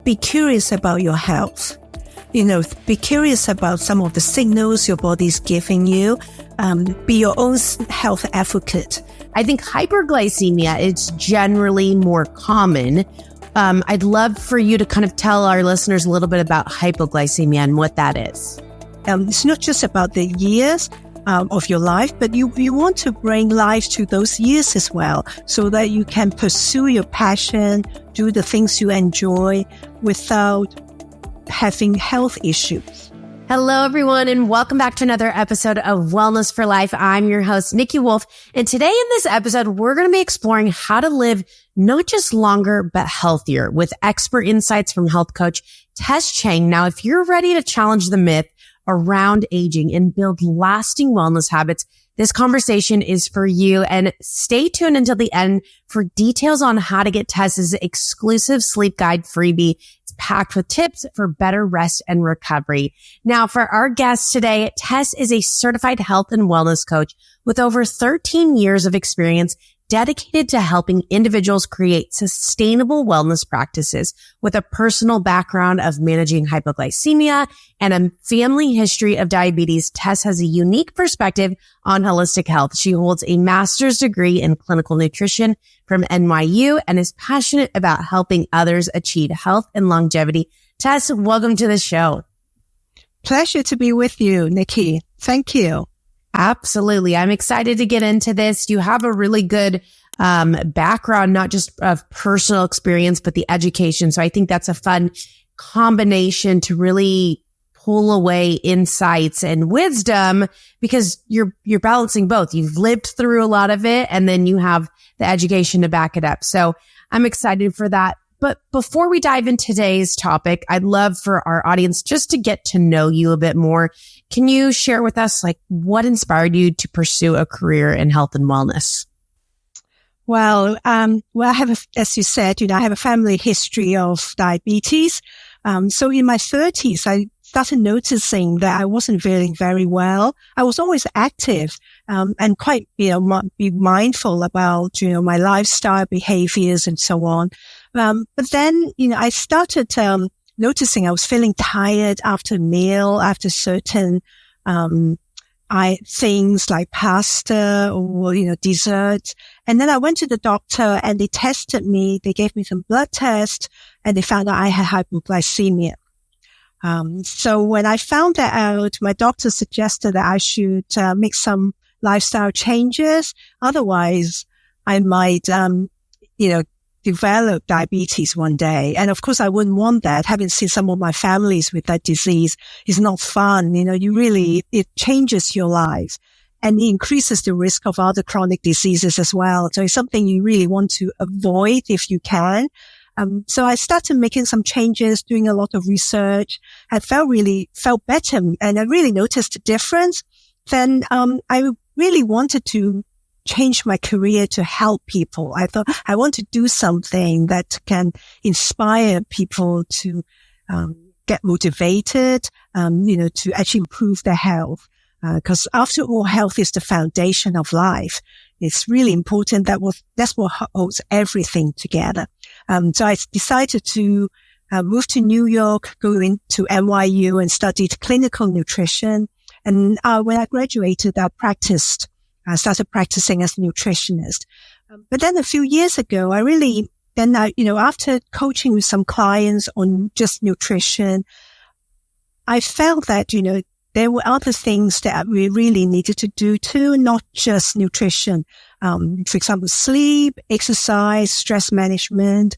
be curious about your health. Be curious about some of the signals your body's giving you. Be your own health advocate. I think hyperglycemia is generally more common. I'd love for you to kind of tell our listeners a little bit about hypoglycemia and what that is. It's not just about the years of your life, but you want to bring life to those years as well, so that you can pursue your passion, do the things you enjoy without having health issues. Hello, everyone, and welcome back to another episode of Wellness for Life. I'm your host, Niki Wolf, and today in this episode, we're going to be exploring how to live not just longer, but healthier with expert insights from health coach Tess Cheng. Now, if you're ready to challenge the myth around aging and build lasting wellness habits, this conversation is for you. And stay tuned until the end for details on how to get Tess's exclusive sleep guide freebie. It's packed with tips for better rest and recovery. Now, for our guest today, Tess is a certified health and wellness coach with over 13 years of experience dedicated to helping individuals create sustainable wellness practices. With a personal background of managing hypoglycemia and a family history of diabetes, Tess has a unique perspective on holistic health. She holds a master's degree in clinical nutrition from NYU and is passionate about helping others achieve health and longevity. Tess, welcome to the show. Pleasure to be with you, Niki. Thank you. Absolutely. I'm excited to get into this. You have a really good background, not just of personal experience, but the education. So I think that's a fun combination to really pull away insights and wisdom, because you're balancing both. You've lived through a lot of it, and then you have the education to back it up. So I'm excited for that. But before we dive into today's topic, I'd love for our audience just to get to know you a bit more. Can you share with us, what inspired you to pursue a career in health and wellness? Well, I have, as you said, I have a family history of diabetes. So in my 30s, I started noticing that I wasn't feeling very well. I was always active, and quite, be mindful about, my lifestyle behaviors and so on. But then, I started, noticing I was feeling tired after a meal, after certain, things like pasta or, dessert. And then I went to the doctor and they tested me. They gave me some blood tests and they found out I had hypoglycemia. So when I found that out, my doctor suggested that I should, make some lifestyle changes. Otherwise, I might, develop diabetes one day. And of course, I wouldn't want that. Having seen some of my families with that disease is not fun. It changes your life and it increases the risk of other chronic diseases as well. So it's something you really want to avoid if you can. So I started making some changes, doing a lot of research. I felt better and I really noticed a difference. Then, I really wanted to change my career to help people. I thought I want to do something that can inspire people to get motivated, to actually improve their health. Because after all, health is the foundation of life. It's really important. That's what holds everything together. So I decided to move to New York, go into NYU and studied clinical nutrition. And when I graduated, I started practicing as a nutritionist. But then a few years ago, after coaching with some clients on just nutrition, I felt that, there were other things that we really needed to do too, not just nutrition. For example, sleep, exercise, stress management,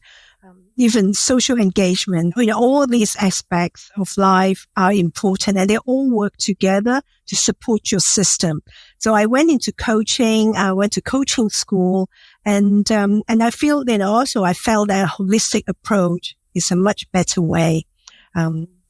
even social engagement. All these aspects of life are important and they all work together to support your system. So I went into coaching. I went to coaching school and I feel, also I felt that a holistic approach is a much better way,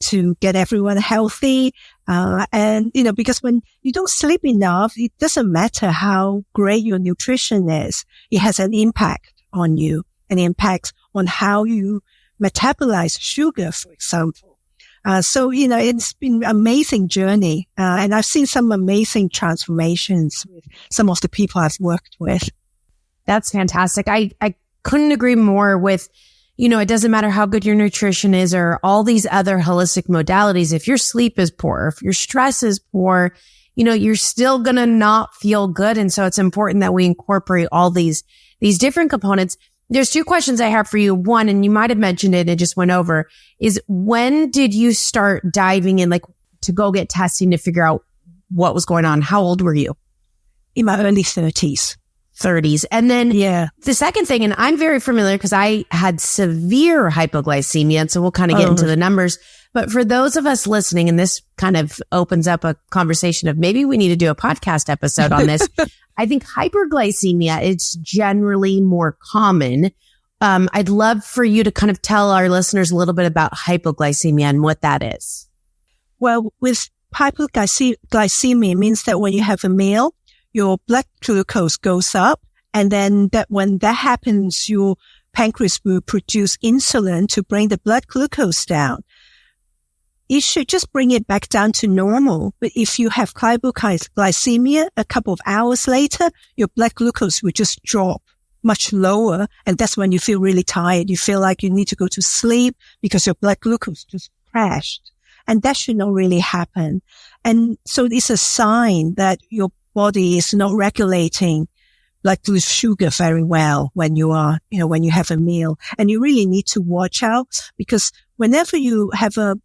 to get everyone healthy. Because when you don't sleep enough, it doesn't matter how great your nutrition is. It has an impact on you, an impact on how you metabolize sugar, for example. It's been an amazing journey. And I've seen some amazing transformations with some of the people I've worked with. That's fantastic. I couldn't agree more with, it doesn't matter how good your nutrition is or all these other holistic modalities. If your sleep is poor, if your stress is poor, you're still going to not feel good. And so it's important that we incorporate all these different components. There's two questions I have for you. One, and you might have mentioned it, it just went over, is when did you start diving in, like to go get testing to figure out what was going on? How old were you? In my early 30s. And then the second thing, and I'm very familiar because I had severe hypoglycemia. And so we'll kind of get into the numbers. But for those of us listening, and this kind of opens up a conversation of maybe we need to do a podcast episode on this. I think hyperglycemia is generally more common. I'd love for you to kind of tell our listeners a little bit about hypoglycemia and what that is. Well, with hypoglycemia means that when you have a meal, your blood glucose goes up, and then when that happens, your pancreas will produce insulin to bring the blood glucose down. It should just bring it back down to normal. But if you have hypoglycemia, a couple of hours later, your blood glucose will just drop much lower. And that's when you feel really tired. You feel like you need to go to sleep because your blood glucose just crashed. And that should not really happen. And so it's a sign that your body is not regulating blood glucose sugar very well when you are, when you have a meal. And you really need to watch out, because whenever you have a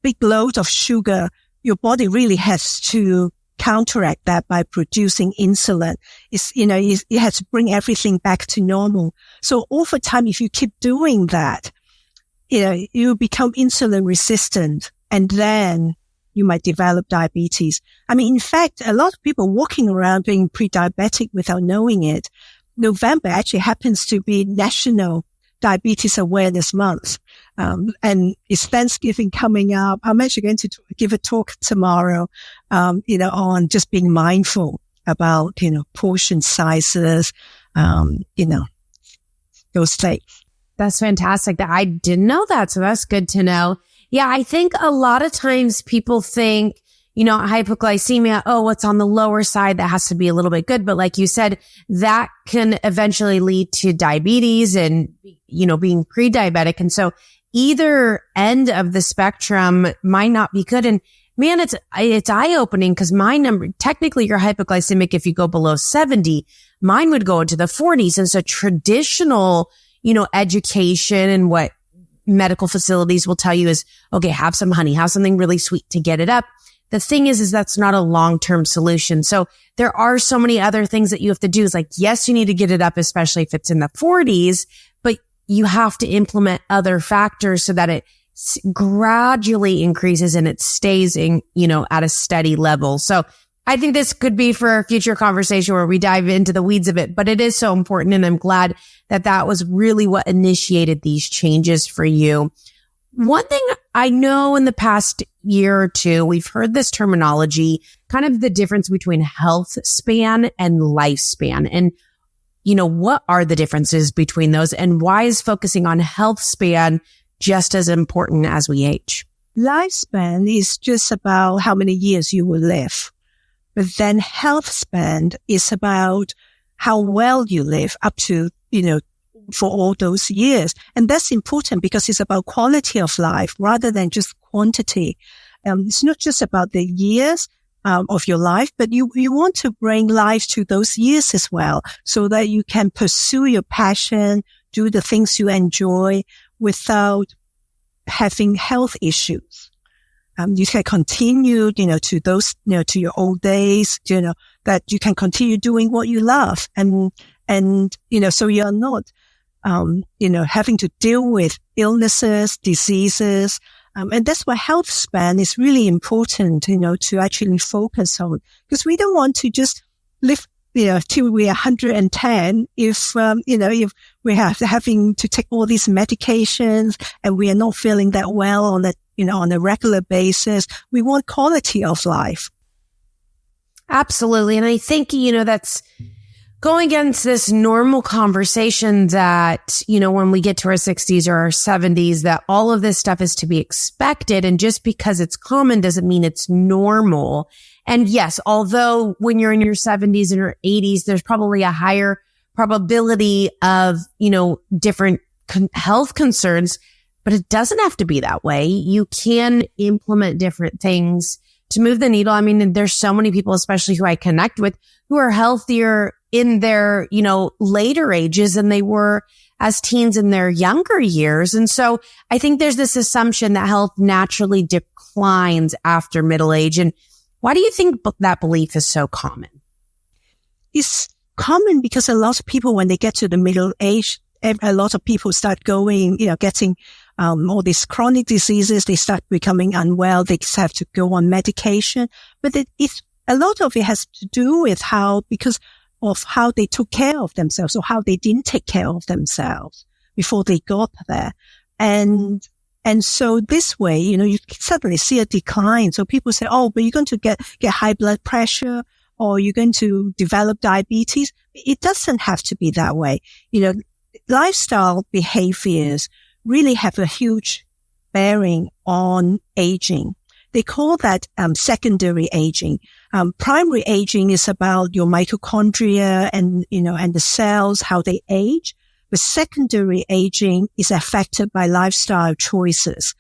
big load of sugar, your body really has to counteract that by producing insulin. It has to bring everything back to normal. So over time, if you keep doing that, you become insulin resistant, and then you might develop diabetes. I mean, in fact, a lot of people walking around being pre-diabetic without knowing it. November actually happens to be National Diabetes Awareness Month. And it's Thanksgiving coming up. I'm actually going to give a talk tomorrow, on just being mindful about, portion sizes, those things. That's fantastic. I didn't know that. So that's good to know. Yeah, I think a lot of times people think, hypoglycemia, what's on the lower side, that has to be a little bit good. But like you said, that can eventually lead to diabetes and, being pre-diabetic. And so either end of the spectrum might not be good. And man, it's eye-opening, because my number, technically you're hypoglycemic if you go below 70. Mine would go into the 40s. And so traditional, education and what medical facilities will tell you is, okay, have some honey, have something really sweet to get it up. The thing is that's not a long-term solution. So there are so many other things that you have to do. Is like, yes, you need to get it up, especially if it's in the 40s, but you have to implement other factors so that it gradually increases and it stays in, at a steady level. So I think this could be for a future conversation where we dive into the weeds of it, but it is so important. And I'm glad that was really what initiated these changes for you. One thing I know in the past year or two, we've heard this terminology, kind of the difference between health span and lifespan. And, what are the differences between those, and why is focusing on health span just as important as we age? Lifespan is just about how many years you will live. But then health span is about how well you live up to, for all those years. And that's important because it's about quality of life rather than just quantity. It's not just about the years of your life, but you want to bring life to those years as well, so that you can pursue your passion, do the things you enjoy without having health issues. You can continue, to those, to your old days, that you can continue doing what you love. And, so you're not, having to deal with illnesses, diseases. And that's why health span is really important, to actually focus on, because we don't want to just live, till we're 110 if we have having to take all these medications and we are not feeling that well on that, on a regular basis. We want quality of life. Absolutely. And I think, that's going against this normal conversation that, when we get to our 60s or our 70s, that all of this stuff is to be expected. And just because it's common doesn't mean it's normal. And yes, although when you're in your 70s and your 80s, there's probably a higher probability of, different health concerns, but it doesn't have to be that way. You can implement different things to move the needle. I mean, there's so many people, especially who I connect with, who are healthier in their, later ages than they were as teens in their younger years. And so I think there's this assumption that health naturally declines after middle age. And why do you think that belief is so common? It's common because a lot of people, when they get to the middle age, a lot of people start going, getting all these chronic diseases. They start becoming unwell. They have to go on medication. But a lot of it has to do with because of how they took care of themselves or how they didn't take care of themselves before they got there. And so this way, you suddenly see a decline. So people say, oh, but you're going to get high blood pressure or you're going to develop diabetes. It doesn't have to be that way. Lifestyle behaviors really have a huge bearing on aging. They call that secondary aging. Primary aging is about your mitochondria and the cells, how they age. But secondary aging is affected by lifestyle choices.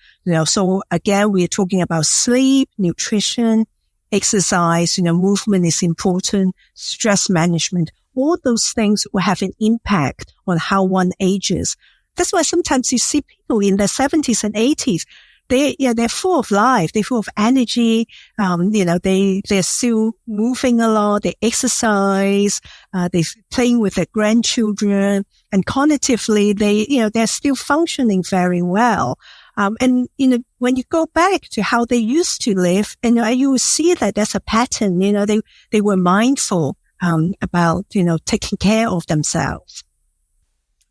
So again, we're talking about sleep, nutrition, exercise, movement is important, stress management. All those things will have an impact on how one ages. That's why sometimes you see people in their 70s and 80s. They're full of life. They're full of energy. They're still moving a lot. They exercise. They're playing with their grandchildren, and cognitively, they're still functioning very well. When you go back to how they used to live, you will see that there's a pattern. They were mindful, about, taking care of themselves.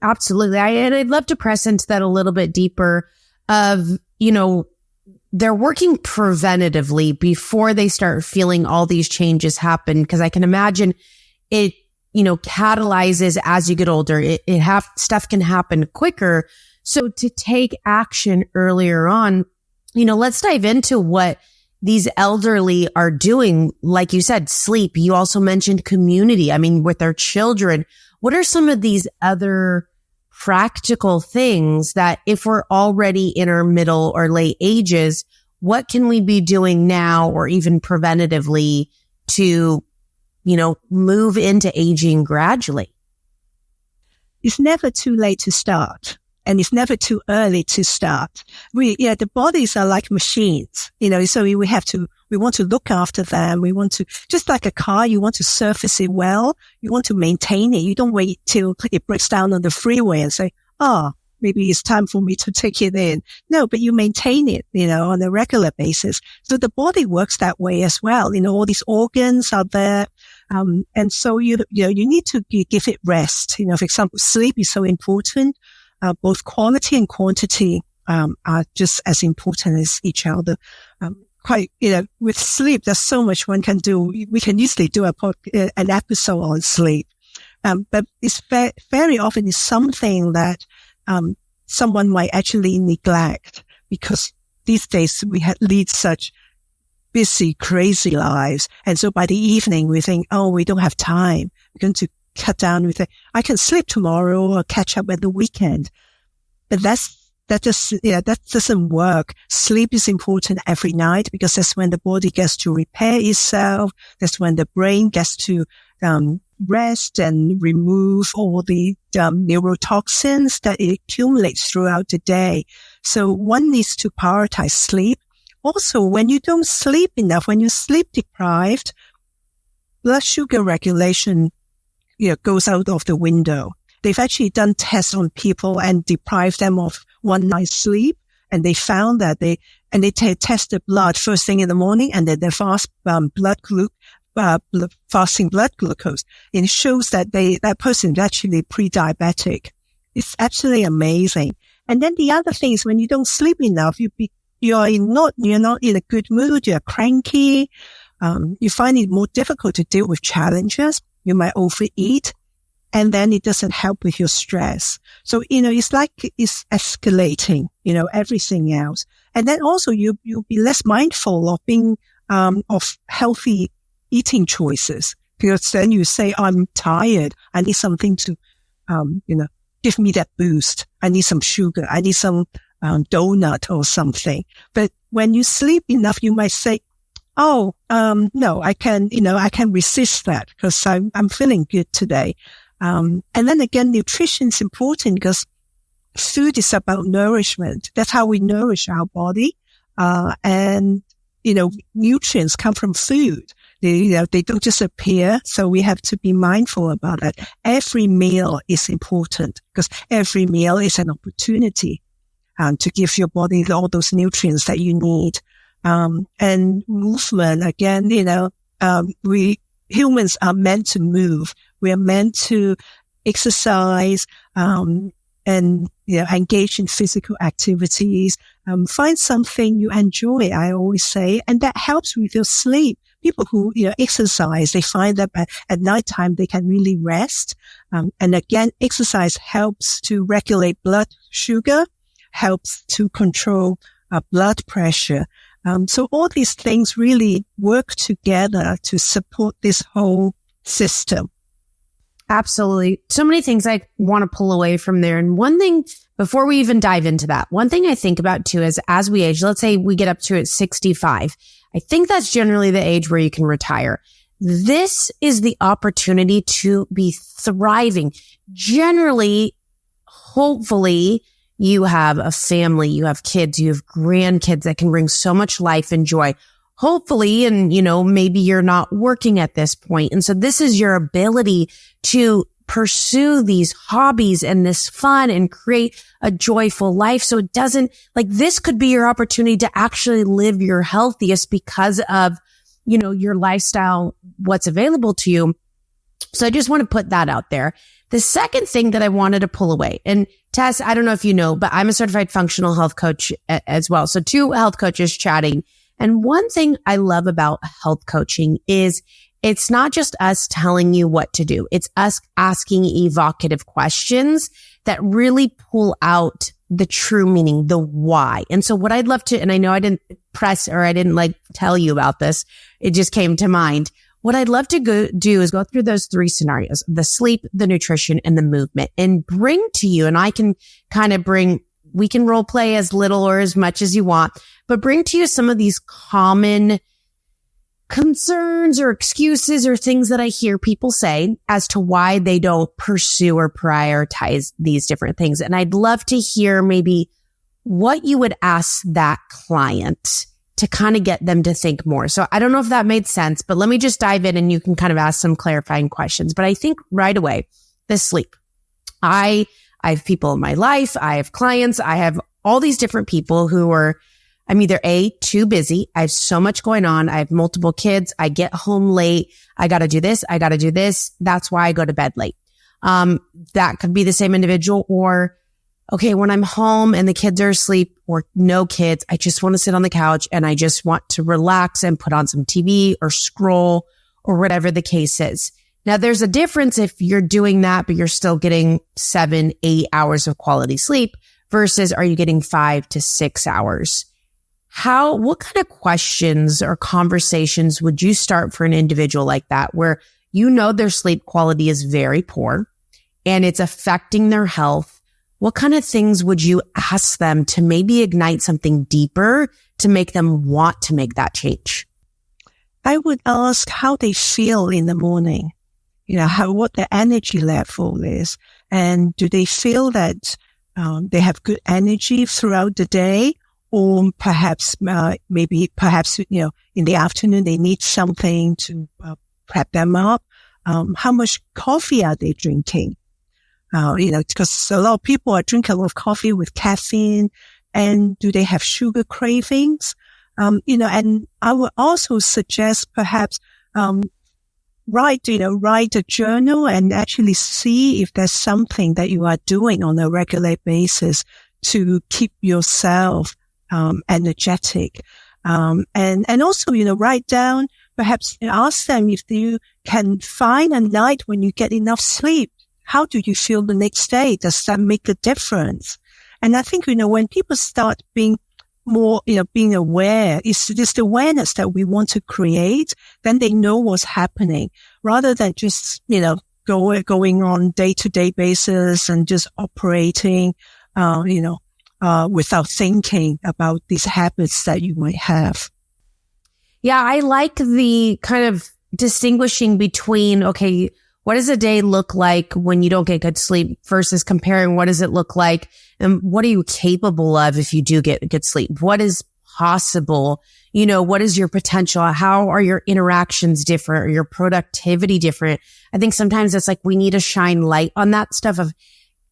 Absolutely. And I'd love to press into that a little bit deeper of, they're working preventatively before they start feeling all these changes happen. Cause I can imagine it, catalyzes as you get older. Stuff can happen quicker. So to take action earlier on, let's dive into what these elderly are doing. Like you said, sleep. You also mentioned community. I mean, with their children, what are some of these other practical things that if we're already in our middle or late ages, what can we be doing now or even preventatively to, move into aging gradually? It's never too late to start. And it's never too early to start. The bodies are like machines, so we want to look after them. We want to, just like a car, you want to service it well. You want to maintain it. You don't wait till it breaks down on the freeway and say, maybe it's time for me to take it in. No, but you maintain it, on a regular basis. So the body works that way as well. All these organs are there. And so you need to give it rest. For example, sleep is so important. Both quality and quantity, are just as important as each other. With sleep, there's so much one can do. We can easily do an episode on sleep. But it's very often is something that, someone might actually neglect because these days we lead such busy, crazy lives. And so by the evening we think, we don't have time. We're going to cut down with it. I can sleep tomorrow or catch up at the weekend. But that doesn't work. Sleep is important every night because that's when the body gets to repair itself. That's when the brain gets to, rest and remove all the, neurotoxins that it accumulates throughout the day. So one needs to prioritize sleep. Also, when you don't sleep enough, when you're sleep deprived, blood sugar regulation goes out of the window. They've actually done tests on people and deprived them of one night's sleep. And they found that they test the blood first thing in the morning and then they fasting blood glucose. And it shows that that person is actually pre-diabetic. It's absolutely amazing. And then the other thing is when you don't sleep enough, you're not in a good mood. You're cranky. You find it more difficult to deal with challenges. You might overeat, and then it doesn't help with your stress. So, it's like it's escalating, everything else. And then also you'll be less mindful of being, of healthy eating choices, because then you say, I'm tired. I need something to, give me that boost. I need some sugar. I need some donut or something. But when you sleep enough, you might say, no, I can resist that because I'm feeling good today. And then again, nutrition is important because food is about nourishment. That's how we nourish our body. And nutrients come from food. They don't just appear. So we have to be mindful about that. Every meal is important because every meal is an opportunity to give your body all those nutrients that you need. And movement, again, we humans are meant to move. We are meant to exercise, and, engage in physical activities. Find something you enjoy, I always say, and that helps with your sleep. People who, exercise, they find that at nighttime they can really rest. And again, exercise helps to regulate blood sugar, helps to control blood pressure. So all these things really work together to support this whole system. Absolutely. So many things I want to pull away from there. And one thing, before we even dive into that, one thing I think about too is as we age, let's say we get up to 65. I think that's generally the age where you can retire. This is the opportunity to be thriving. Generally, hopefully, you have a family, you have kids, you have grandkids that can bring so much life and joy. Hopefully, and maybe you're not working at this point. And so this is your ability to pursue these hobbies and this fun and create a joyful life. So it doesn't, this could be your opportunity to actually live your healthiest because of, your lifestyle, what's available to you. So I just want to put that out there. The second thing that I wanted to pull away, and Tess, I don't know if you know, but I'm a certified functional health coach as well. So 2 health coaches chatting. And one thing I love about health coaching is it's not just us telling you what to do. It's us asking evocative questions that really pull out the true meaning, the why. And so what I'd love to, and I know I didn't tell you about this. It just came to mind. What I'd love to do is go through those 3 scenarios, the sleep, the nutrition, and the movement, and bring to you, and I can kind of we can role play as little or as much as you want, but bring to you some of these common concerns or excuses or things that I hear people say as to why they don't pursue or prioritize these different things. And I'd love to hear maybe what you would ask that client to kind of get them to think more. So I don't know if that made sense, but let me just dive in and you can kind of ask some clarifying questions. But I think right away, the sleep. I have people in my life. I have clients. I have all these different people who I'm either too busy. I have so much going on. I have multiple kids. I get home late. I got to do this. I got to do this. That's why I go to bed late. That could be the same individual, or, okay, when I'm home and the kids are asleep or no kids, I just want to sit on the couch and I just want to relax and put on some TV or scroll or whatever the case is. Now, there's a difference if you're doing that, but you're still getting 7-8 hours of quality sleep versus are you getting 5 to 6 hours? What kind of questions or conversations would you start for an individual like that, where their sleep quality is very poor and it's affecting their health? What kind of things would you ask them to maybe ignite something deeper to make them want to make that change? I would ask how they feel in the morning, what their energy level is. And do they feel that they have good energy throughout the day? Or perhaps, in the afternoon, they need something to prep them up. How much coffee are they drinking? Because a lot of people are drinking a lot of coffee with caffeine. And do they have sugar cravings? And I would also suggest perhaps, write a journal and actually see if there's something that you are doing on a regular basis to keep yourself energetic. And also, write down, perhaps ask them if you can find a night when you get enough sleep. How do you feel the next day? Does that make a difference? And I think, when people start being more, being aware, it's this awareness that we want to create, then they know what's happening rather than just, going on day-to-day basis and just operating. without thinking about these habits that you might have. Yeah, I like the kind of distinguishing between, okay, what does a day look like when you don't get good sleep versus comparing what does it look like and what are you capable of if you do get good sleep? What is possible? What is your potential? How are your interactions different or your productivity different? I think sometimes it's like we need to shine light on that stuff of,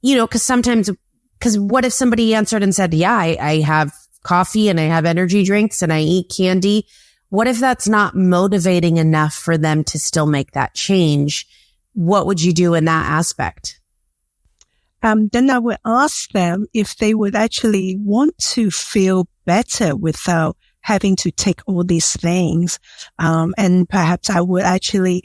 because what if somebody answered and said, yeah, I have coffee and I have energy drinks and I eat candy. What if that's not motivating enough for them to still make that change? What would you do in that aspect? Then I would ask them if they would actually want to feel better without having to take all these things. And perhaps I would actually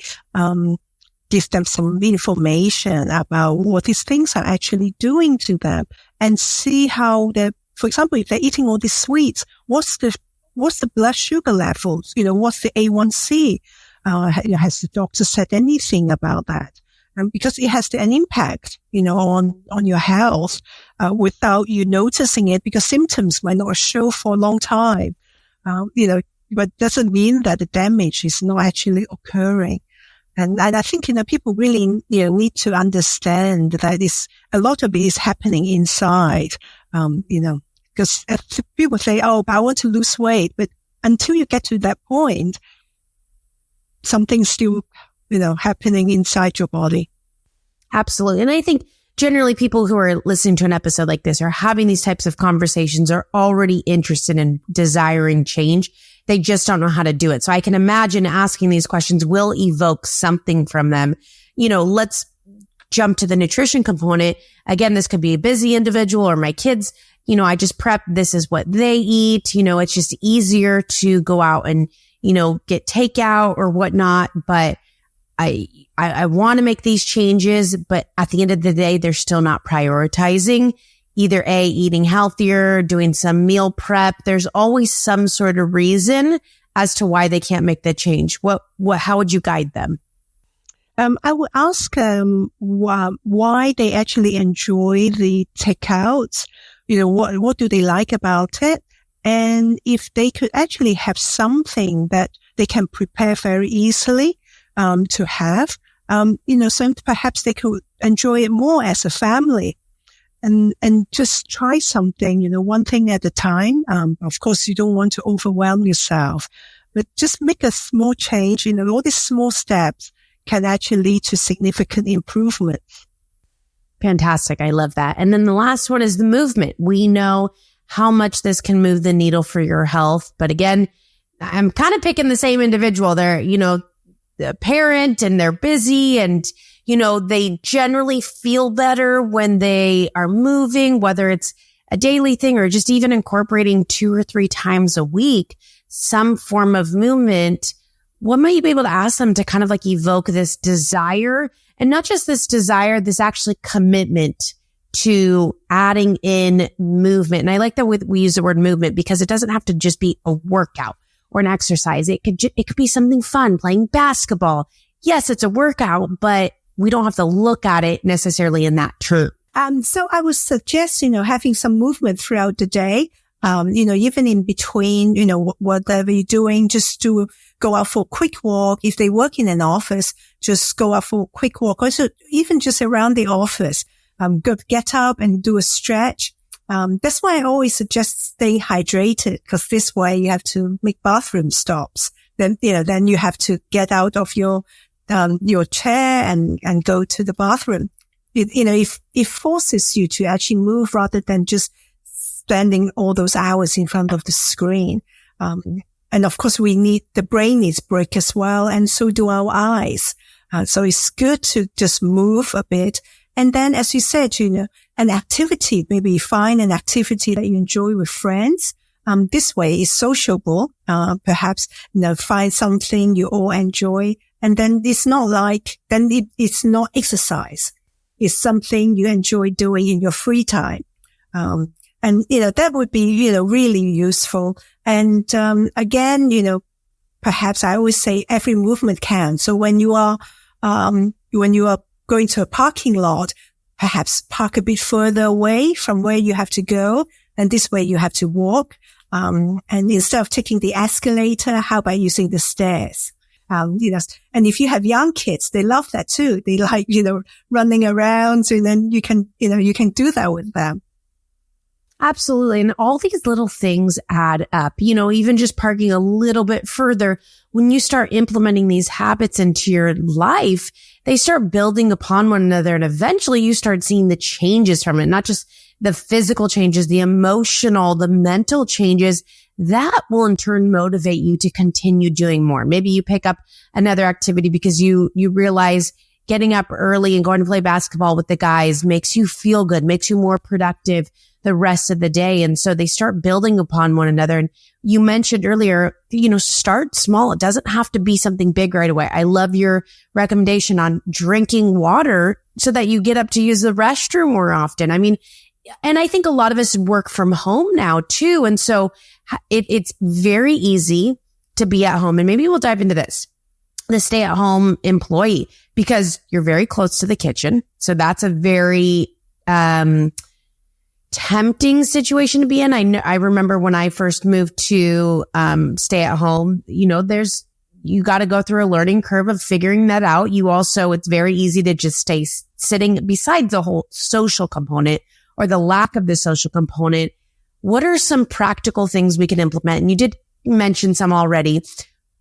give them some information about what these things are actually doing to them and see how for example, if they're eating all these sweets, what's the blood sugar levels? What's the A1C? Has the doctor said anything about that? Because it has an impact, on your health, without you noticing it, because symptoms might not show for a long time, but doesn't mean that the damage is not actually occurring. And I think, people really, need to understand that a lot of it is happening inside, because people say, oh, but I want to lose weight. But until you get to that point, something's still, happening inside your body. Absolutely. And I think generally people who are listening to an episode like this or having these types of conversations are already interested in desiring change. They just don't know how to do it. So I can imagine asking these questions will evoke something from them. Let's jump to the nutrition component. Again, this could be a busy individual or my kids. I just prep. This is what they eat. It's just easier to go out and, get takeout or whatnot. But I want to make these changes, but at the end of the day, they're still not prioritizing either eating healthier, doing some meal prep. There's always some sort of reason as to why they can't make the change. How would you guide them? I would ask why they actually enjoy the takeouts. What do they like about it? And if they could actually have something that they can prepare very easily, to have, so perhaps they could enjoy it more as a family and just try something, one thing at a time. Of course, you don't want to overwhelm yourself, but just make a small change. All these small steps can actually lead to significant improvement. Fantastic. I love that. And then the last one is the movement. We know how much this can move the needle for your health. But again, I'm kind of picking the same individual. They're, the parent and they're busy and, they generally feel better when they are moving, whether it's a daily thing or just even incorporating 2 or 3 times a week, some form of movement. What might you be able to ask them to kind of like evoke this desire and not just this desire, this actually commitment to adding in movement. And I like that we use the word movement because it doesn't have to just be a workout or an exercise. It could be something fun, playing basketball. Yes, it's a workout, but we don't have to look at it necessarily in that term. So I would suggest, having some movement throughout the day. Even in between, whatever you're doing, just to go out for a quick walk. If they work in an office, just go out for a quick walk. Also, even just around the office, get up and do a stretch. That's why I always suggest stay hydrated, because this way you have to make bathroom stops. Then you have to get out of your chair and go to the bathroom. It forces you to actually move rather than just spending all those hours in front of the screen. And of course the brain needs break as well. And so do our eyes. So it's good to just move a bit. And then, as you said, an activity, maybe find an activity that you enjoy with friends. This way is sociable. Perhaps, find something you all enjoy. And then it's not it's not exercise. It's something you enjoy doing in your free time. And, that would be, really useful. And, again, perhaps I always say every movement counts. So when you are going to a parking lot, perhaps park a bit further away from where you have to go. And this way you have to walk. And instead of taking the escalator, how about using the stairs? And if you have young kids, they love that too. They like, running around, and then you can do that with them. Absolutely. And all these little things add up, even just parking a little bit further. When you start implementing these habits into your life, they start building upon one another. And eventually you start seeing the changes from it, not just the physical changes, the emotional, the mental changes that will in turn motivate you to continue doing more. Maybe you pick up another activity because you realize getting up early and going to play basketball with the guys makes you feel good, makes you more productive the rest of the day. And so they start building upon one another. And you mentioned earlier, start small. It doesn't have to be something big right away. I love your recommendation on drinking water so that you get up to use the restroom more often. I mean, and I think a lot of us work from home now too. And so it's very easy to be at home. And maybe we'll dive into this, the stay at home employee, because you're very close to the kitchen. So that's a very, tempting situation to be in. I remember when I first moved to stay at home, you got to go through a learning curve of figuring that out. It's very easy to just stay sitting besides the whole social component or the lack of the social component. What are some practical things we can implement? And you did mention some already.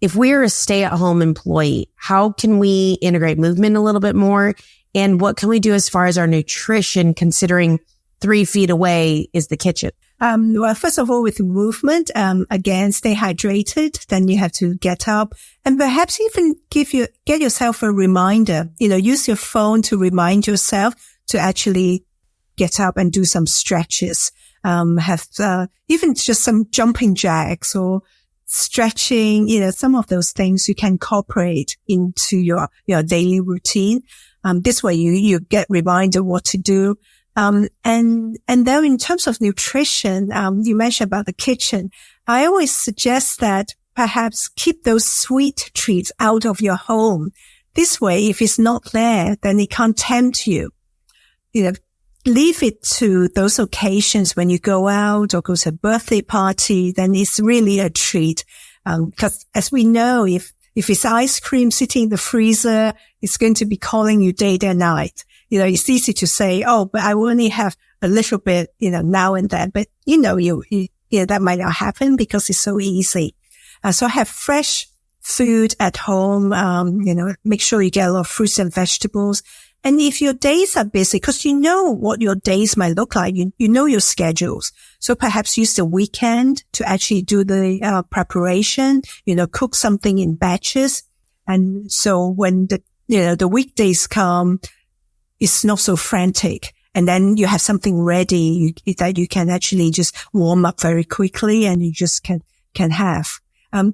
If we're a stay at home employee, how can we integrate movement a little bit more? And what can we do as far as our nutrition, considering 3 feet away is the kitchen? Well, first of all, with movement, again, stay hydrated. Then you have to get up and perhaps even get yourself a reminder. Use your phone to remind yourself to actually get up and do some stretches. Have even just some jumping jacks or stretching. Some of those things you can incorporate into your daily routine. This way you get reminder what to do. And then in terms of nutrition, you mentioned about the kitchen. I always suggest that perhaps keep those sweet treats out of your home. This way, if it's not there, then it can't tempt you. Leave it to those occasions when you go out or go to a birthday party, then it's really a treat. Because as we know, if it's ice cream sitting in the freezer, it's going to be calling you day and night. It's easy to say, oh, but I will only have a little bit, now and then. But, that might not happen because it's so easy. So have fresh food at home. Make sure you get a lot of fruits and vegetables. And if your days are busy, because you know what your days might look like, you know your schedules. So perhaps use the weekend to actually do the preparation, cook something in batches. And so when the weekdays come, it's not so frantic. And then you have something ready that you can actually just warm up very quickly and you just can have.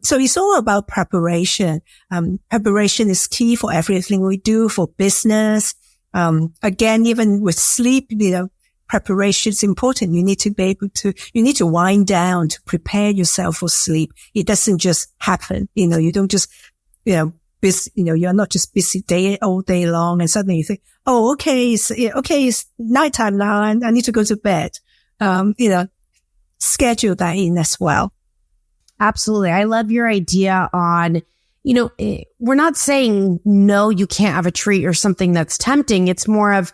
So it's all about preparation. Preparation is key for everything we do, for business. Again, even with sleep, preparation is important. You need to wind down to prepare yourself for sleep. It doesn't just happen. You don't just, busy, you're not just busy all day long and suddenly you think, oh, okay, it's nighttime now and I need to go to bed. Schedule that in as well. Absolutely. I love your idea on, we're not saying, no, you can't have a treat or something that's tempting. It's more of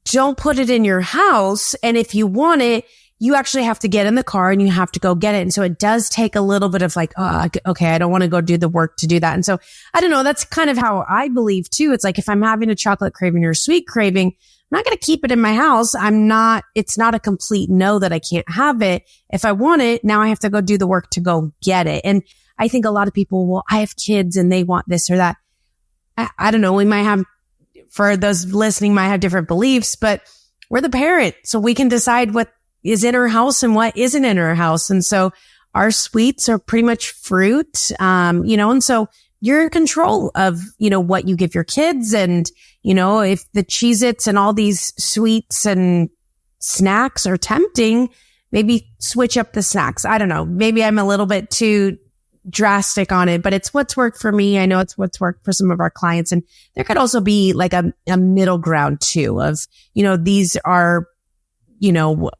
don't put it in your house. And if you want it, you actually have to get in the car and you have to go get it. And so it does take a little bit of like, oh, okay, I don't want to go do the work to do that. And so I don't know. That's kind of how I believe too. It's like if I'm having a chocolate craving or a sweet craving, I'm not going to keep it in my house. It's not a complete no that I can't have it. If I want it, now I have to go do the work to go get it. And I think a lot of people, well, I have kids and they want this or that. I don't know. We might have, for those listening, might have different beliefs, but we're the parent. So we can decide what is in our house and what isn't in our house. And so our sweets are pretty much fruit, and so you're in control of, what you give your kids. And, if the Cheez-Its and all these sweets and snacks are tempting, maybe switch up the snacks. I don't know. Maybe I'm a little bit too drastic on it, but it's what's worked for me. I know it's what's worked for some of our clients. And there could also be like a middle ground too of, these are,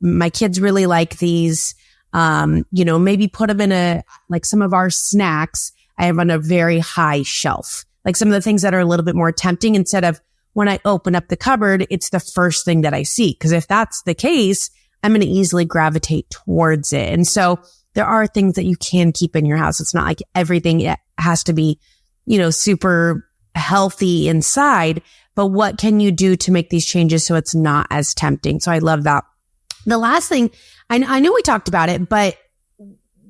my kids really like these, maybe put them in like some of our snacks I have on a very high shelf, like some of the things that are a little bit more tempting instead of when I open up the cupboard, it's the first thing that I see. Cause if that's the case, I'm going to easily gravitate towards it. And so there are things that you can keep in your house. It's not like everything has to be, super healthy inside, but what can you do to make these changes so it's not as tempting? So I love that. The last thing, I know we talked about it, but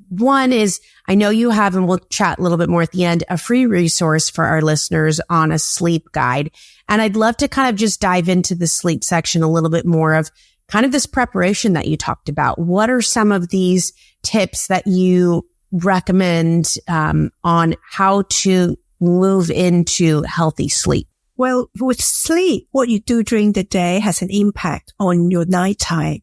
one is I know you have, and we'll chat a little bit more at the end, a free resource for our listeners on a sleep guide. And I'd love to kind of just dive into the sleep section a little bit more of kind of this preparation that you talked about. What are some of these tips that you recommend on how to move into healthy sleep? Well, with sleep, what you do during the day has an impact on your nighttime.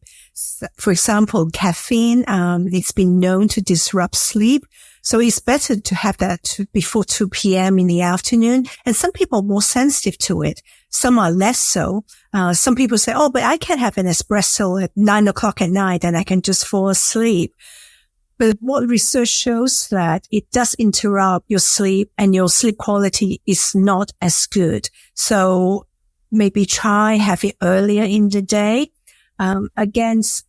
For example, caffeine, it's been known to disrupt sleep. So it's better to have that before 2 p.m. in the afternoon. And some people are more sensitive to it. Some are less so. Some people say, but I can have an espresso at 9 o'clock at night and I can just fall asleep. But what research shows that it does interrupt your sleep and your sleep quality is not as good. So maybe try have it earlier in the day. Against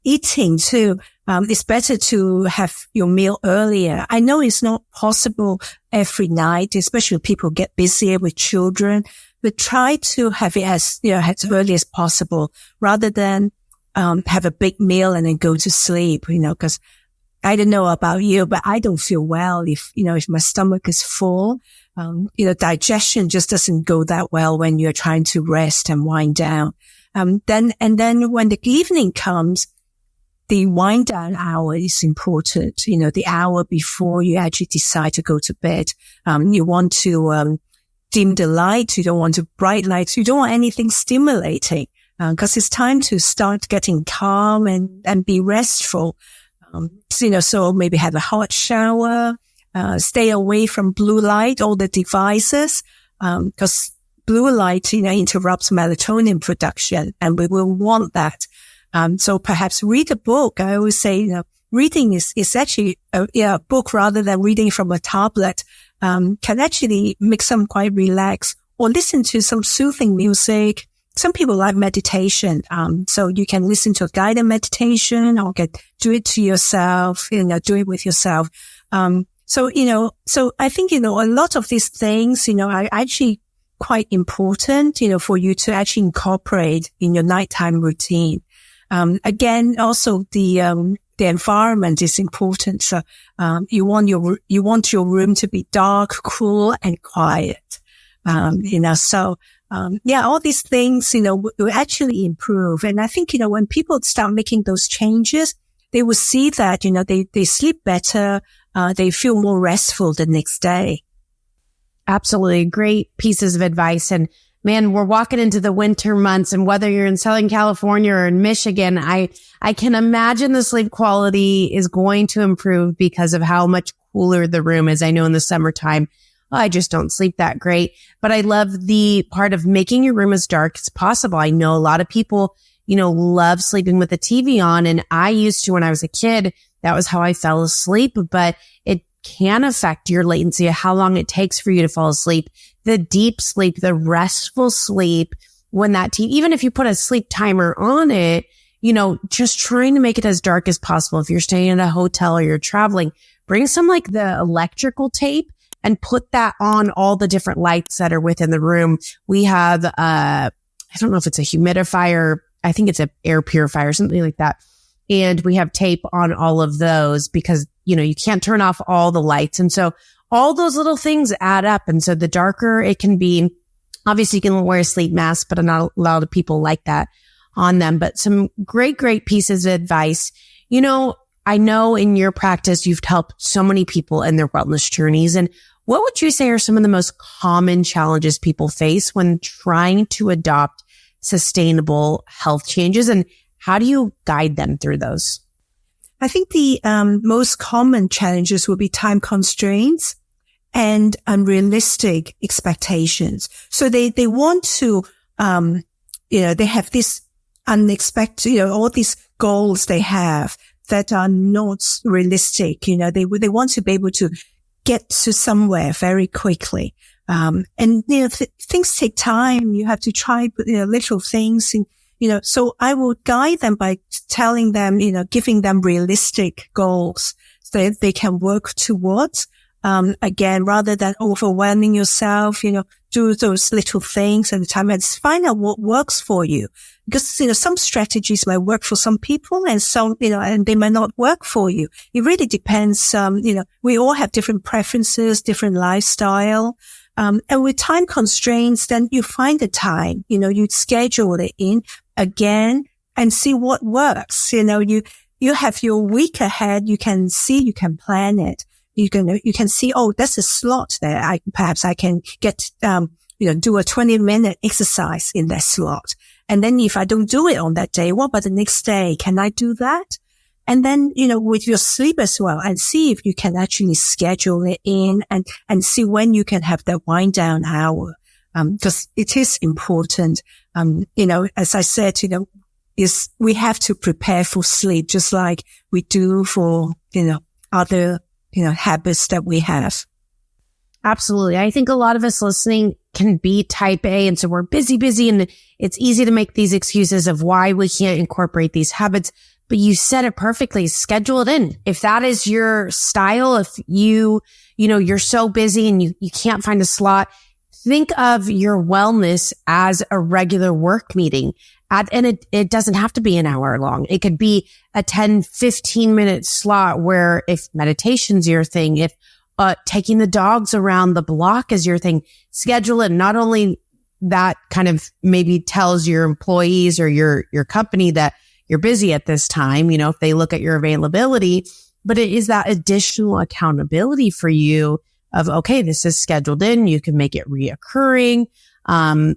eating too, it's better to have your meal earlier. I know it's not possible every night, especially when people get busier with children, but try to have it as early as possible rather than, have a big meal and then go to sleep, cause I don't know about you, but I don't feel well if my stomach is full. Digestion just doesn't go that well when you're trying to rest and wind down. Then when the evening comes, the wind down hour is important. The hour before you actually decide to go to bed. You want to, dim the light. You don't want to bright lights. You don't want anything stimulating, cause it's time to start getting calm and be restful. So maybe have a hot shower, stay away from blue light, all the devices, cause blue light, interrupts melatonin production and we will want that. So perhaps read a book. I always say, reading is actually a book rather than reading from a tablet, can actually make some quite relax or listen to some soothing music. Some people like meditation. So you can listen to a guided meditation or do it to yourself, do it with yourself. So I think, a lot of these things, are actually quite important, for you to actually incorporate in your nighttime routine. Again, also the environment is important. So, you want your room to be dark, cool and quiet. All these things, will actually improve. And I think, when people start making those changes, they will see that, they sleep better, they feel more restful the next day. Absolutely. Great pieces of advice. And man, we're walking into the winter months, and whether you're in Southern California or in Michigan, I can imagine the sleep quality is going to improve because of how much cooler the room is. I know in the summertime, I just don't sleep that great, but I love the part of making your room as dark as possible. I know a lot of people, love sleeping with the TV on, and I used to when I was a kid. That was how I fell asleep, but it can affect your latency of how long it takes for you to fall asleep, the deep sleep, the restful sleep when that TV, even if you put a sleep timer on it, just trying to make it as dark as possible. If you're staying in a hotel or you're traveling, bring some like the electrical tape and put that on all the different lights that are within the room. We have, I don't know if it's a humidifier. I think it's an air purifier, something like that. And we have tape on all of those because, you can't turn off all the lights. And so all those little things add up. And so the darker it can be, obviously you can wear a sleep mask, but not a lot of people like that on them. But some great pieces of advice. I know in your practice, you've helped so many people in their wellness journeys. And what would you say are some of the most common challenges people face when trying to adopt sustainable health changes? And how do you guide them through those? I think the most common challenges will be time constraints and unrealistic expectations. So they want to, they have this unexpected, all these goals they have that are not realistic. They want to be able to get to somewhere very quickly. And things take time. You have to try, little things. And, so I will guide them by telling them, giving them realistic goals so that they can work towards. Again, rather than overwhelming yourself, do those little things at the time and find out what works for you. Because, some strategies might work for some people and some, and they might not work for you. It really depends. We all have different preferences, different lifestyle. And with time constraints, then you find the time, you schedule it in again and see what works. You have your week ahead. You can plan it. You can see, that's a slot there. Perhaps I can get, do a 20-minute exercise in that slot. And then if I don't do it on that day, what about the next day? Can I do that? And then, with your sleep as well, and see if you can actually schedule it in and see when you can have that wind down hour. Because it is important. As I said, we have to prepare for sleep just like we do for, other habits that we have. Absolutely. I think a lot of us listening can be type A. And so we're busy, and it's easy to make these excuses of why we can't incorporate these habits. But you said it perfectly. Schedule it in. If that is your style, if you're so busy and you can't find a slot, think of your wellness as a regular work meeting. And it doesn't have to be an hour long. It could be a 10, 15 minute slot where if meditation's your thing, if taking the dogs around the block is your thing, schedule it. Not only that kind of maybe tells your employees or your company that you're busy at this time, if they look at your availability, but it is that additional accountability for you of, okay, this is scheduled in. You can make it reoccurring. I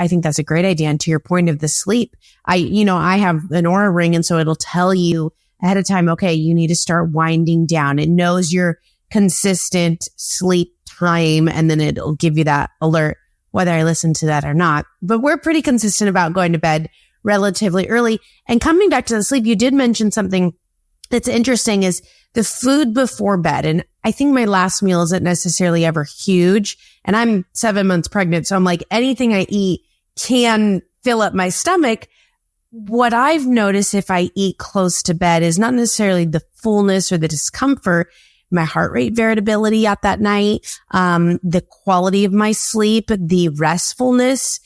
think that's a great idea. And to your point of the sleep, I have an Oura ring. And so it'll tell you ahead of time, okay, you need to start winding down. It knows your consistent sleep time. And then it'll give you that alert, whether I listen to that or not. But we're pretty consistent about going to bed relatively early. And coming back to the sleep, you did mention something that's interesting is the food before bed. And I think my last meal isn't necessarily ever huge. And I'm 7 months pregnant. So I'm like, anything I eat can fill up my stomach. What I've noticed if I eat close to bed is not necessarily the fullness or the discomfort, my heart rate variability at that night, the quality of my sleep, the restfulness,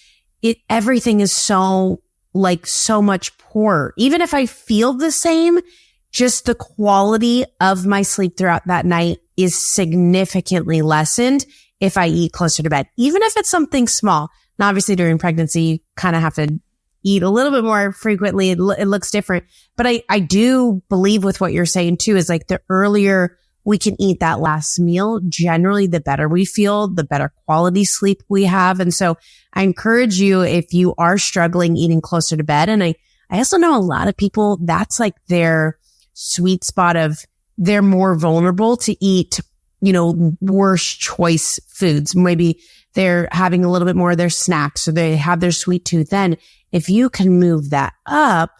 everything is so much poorer. Even if I feel the same, just the quality of my sleep throughout that night is significantly lessened if I eat closer to bed, even if it's something small. Now, obviously during pregnancy, you kind of have to eat a little bit more frequently. It looks different, but I do believe with what you're saying too, is like the earlier we can eat that last meal, generally the better we feel, the better quality sleep we have. And so I encourage you, if you are struggling eating closer to bed, and I also know a lot of people, that's like their sweet spot of they're more vulnerable to eat, worse choice foods. Maybe they're having a little bit more of their snacks or they have their sweet tooth. Then if you can move that up,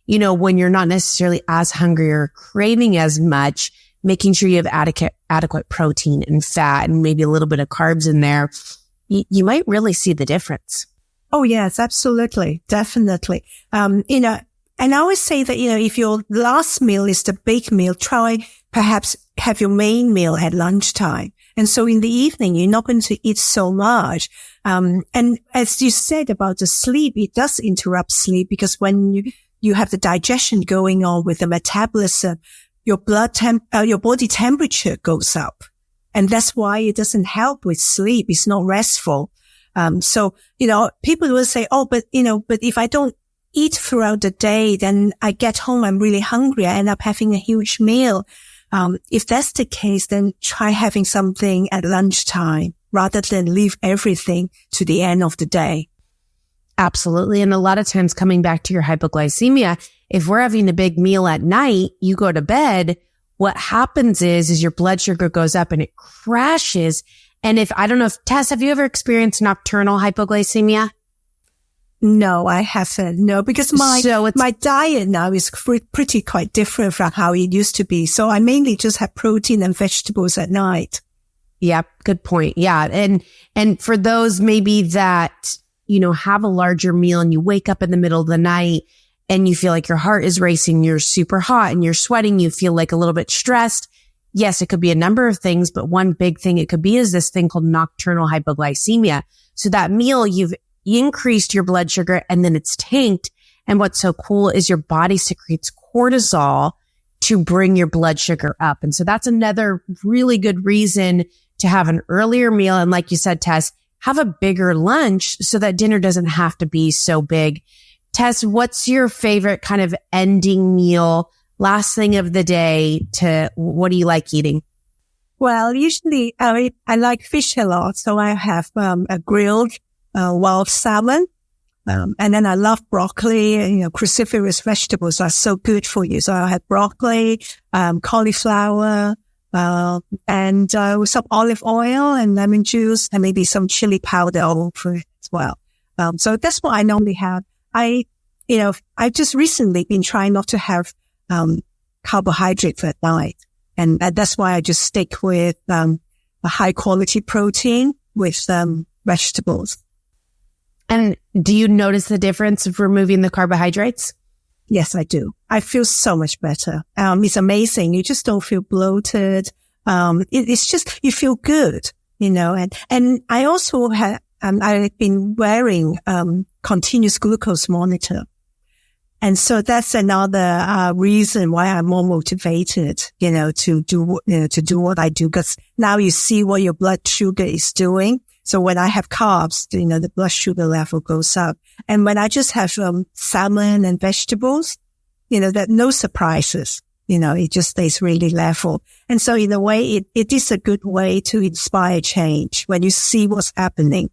when you're not necessarily as hungry or craving as much, making sure you have adequate protein and fat and maybe a little bit of carbs in there, you might really see the difference. Oh, yes, absolutely. Definitely. And I always say that, if your last meal is the big meal, try perhaps have your main meal at lunchtime. And so in the evening, you're not going to eat so much. And as you said about the sleep, it does interrupt sleep because when you have the digestion going on with the metabolism, your body temperature goes up. And that's why it doesn't help with sleep. It's not restful. So, people will say, but if I don't eat throughout the day, then I get home, I'm really hungry. I end up having a huge meal. If that's the case, then try having something at lunchtime rather than leave everything to the end of the day. Absolutely. And a lot of times coming back to your hypoglycemia, if we're having a big meal at night, you go to bed, what happens is your blood sugar goes up and it crashes. And I don't know if Tess, have you ever experienced nocturnal hypoglycemia? No, I haven't. No, because my diet now is pretty quite different from how it used to be. So I mainly just have protein and vegetables at night. Yeah, good point. Yeah. And for those maybe that, have a larger meal and you wake up in the middle of the night and you feel like your heart is racing, you're super hot and you're sweating, you feel like a little bit stressed. Yes, it could be a number of things, but one big thing it could be is this thing called nocturnal hypoglycemia. So that meal, you've increased your blood sugar and then it's tanked. And what's so cool is your body secretes cortisol to bring your blood sugar up. And so that's another really good reason to have an earlier meal. And like you said, Tess, have a bigger lunch so that dinner doesn't have to be so big. Tess, what's your favorite kind of ending meal, last thing of the day what do you like eating? Well, usually I like fish a lot. So I have a grilled wild salmon. And then I love broccoli. Cruciferous vegetables are so good for you. So I have broccoli, cauliflower, and with some olive oil and lemon juice and maybe some chili powder over it as well. So that's what I normally have. I've just recently been trying not to have carbohydrates at night. And that's why I just stick with a high quality protein with vegetables. And do you notice the difference of removing the carbohydrates? Yes, I do. I feel so much better. It's amazing. You just don't feel bloated. It's just, you feel good, and I also I've been wearing, continuous glucose monitor. And so that's another, reason why I'm more motivated, to do what I do. Cause now you see what your blood sugar is doing. So when I have carbs, the blood sugar level goes up. And when I just have, salmon and vegetables, that no surprises, it just stays really level. And so in a way, it is a good way to inspire change when you see what's happening.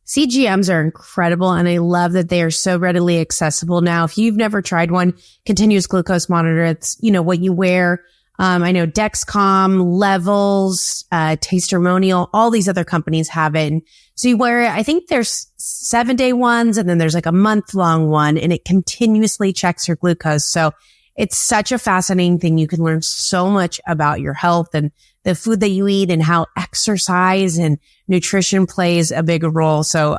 CGMs are incredible, and I love that they are so readily accessible now. If you've never tried one, continuous glucose monitor, it's, what you wear. I know Dexcom, Levels, Tastermonial, all these other companies have it. And so you wear it. I think there's 7-day ones, and then there's like a month-long one, and it continuously checks your glucose. So it's such a fascinating thing. You can learn so much about your health and the food that you eat and how exercise and nutrition plays a big role. So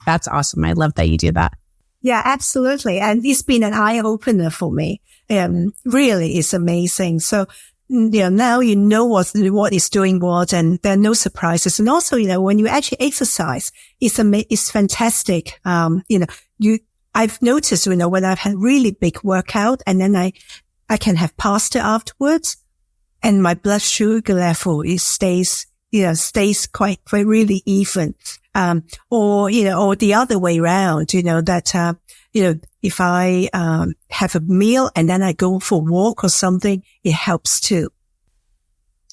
that's awesome. I love that you do that. Yeah, absolutely. And it's been an eye opener for me. Really, it's amazing. So, now what is doing what, and there are no surprises. And also, when you actually exercise, it's fantastic. I've noticed, when I've had really big workout and then I can have pasta afterwards and my blood sugar level stays quite really even. Or the other way around, if I, have a meal and then I go for a walk or something, it helps too.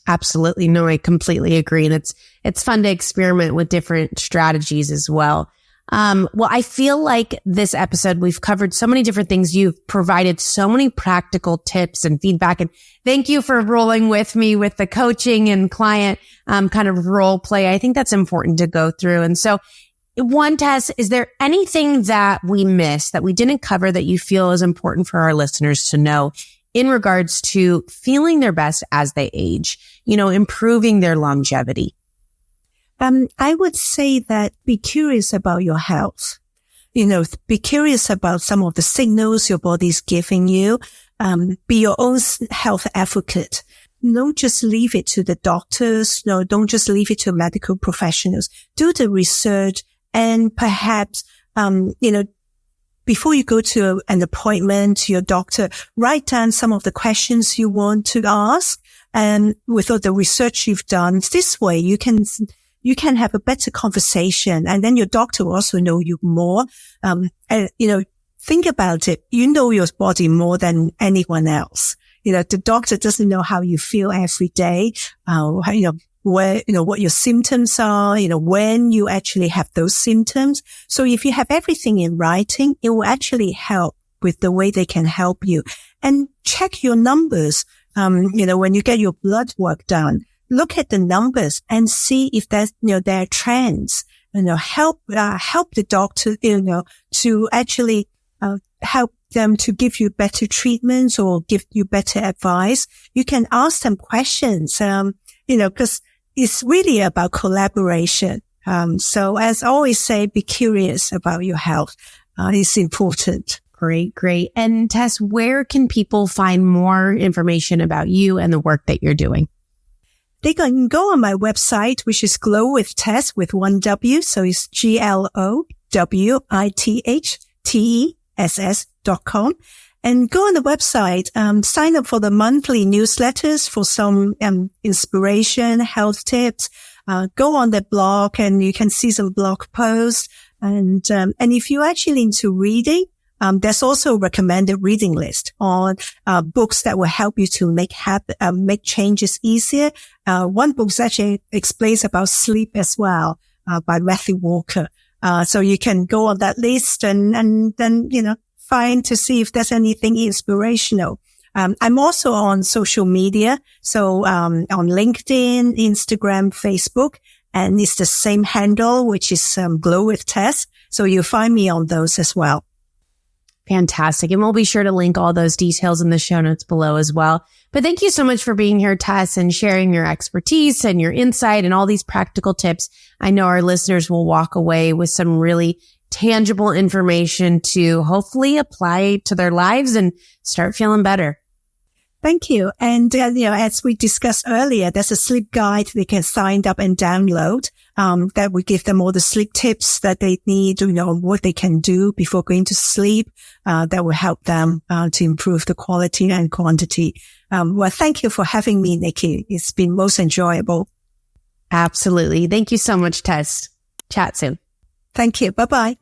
Absolutely. No, I completely agree. And it's fun to experiment with different strategies as well. Well, I feel like this episode, we've covered so many different things. You've provided so many practical tips and feedback. And thank you for rolling with me with the coaching and client, kind of role play. I think that's important to go through. And so one, Tess, is there anything that we missed that we didn't cover that you feel is important for our listeners to know in regards to feeling their best as they age, improving their longevity? I would say that be curious about your health. Be curious about some of the signals your body is giving you. Be your own health advocate. Don't just leave it to the doctors. No, don't just leave it to medical professionals. Do the research and perhaps, before you go to an appointment to your doctor, write down some of the questions you want to ask. And with all the research you've done, this way you can have a better conversation, and then your doctor will also know you more. Think about it. You know your body more than anyone else. The doctor doesn't know how you feel every day, what your symptoms are, when you actually have those symptoms. So if you have everything in writing, it will actually help with the way they can help you. And check your numbers. When you get your blood work done, look at the numbers and see if there's, there are trends. Help the doctor, to actually, help them to give you better treatments or give you better advice. You can ask them questions, because it's really about collaboration. So as I always say, be curious about your health. It's important. Great. And Tess, where can people find more information about you and the work that you're doing? They can go on my website, which is Glow with Tess with one W. So it's glowwithtess.com. And go on the website, sign up for the monthly newsletters for some inspiration, health tips. Go on the blog and you can see some blog posts. And if you're actually into reading, there's also a recommended reading list on books that will help you to make changes easier. One book actually explains about sleep as well, by Matthew Walker. So you can go on that list and then, find to see if there's anything inspirational. I'm also on social media. So, on LinkedIn, Instagram, Facebook, and it's the same handle, which is, Glow with Tess. So you'll find me on those as well. Fantastic. And we'll be sure to link all those details in the show notes below as well. But thank you so much for being here, Tess, and sharing your expertise and your insight and all these practical tips. I know our listeners will walk away with some really tangible information to hopefully apply to their lives and start feeling better. Thank you. And, as we discussed earlier, there's a sleep guide they can sign up and download, that will give them all the sleep tips that they need, what they can do before going to sleep, that will help them, to improve the quality and quantity. Well, thank you for having me, Niki. It's been most enjoyable. Absolutely. Thank you so much, Tess. Chat soon. Thank you. Bye-bye.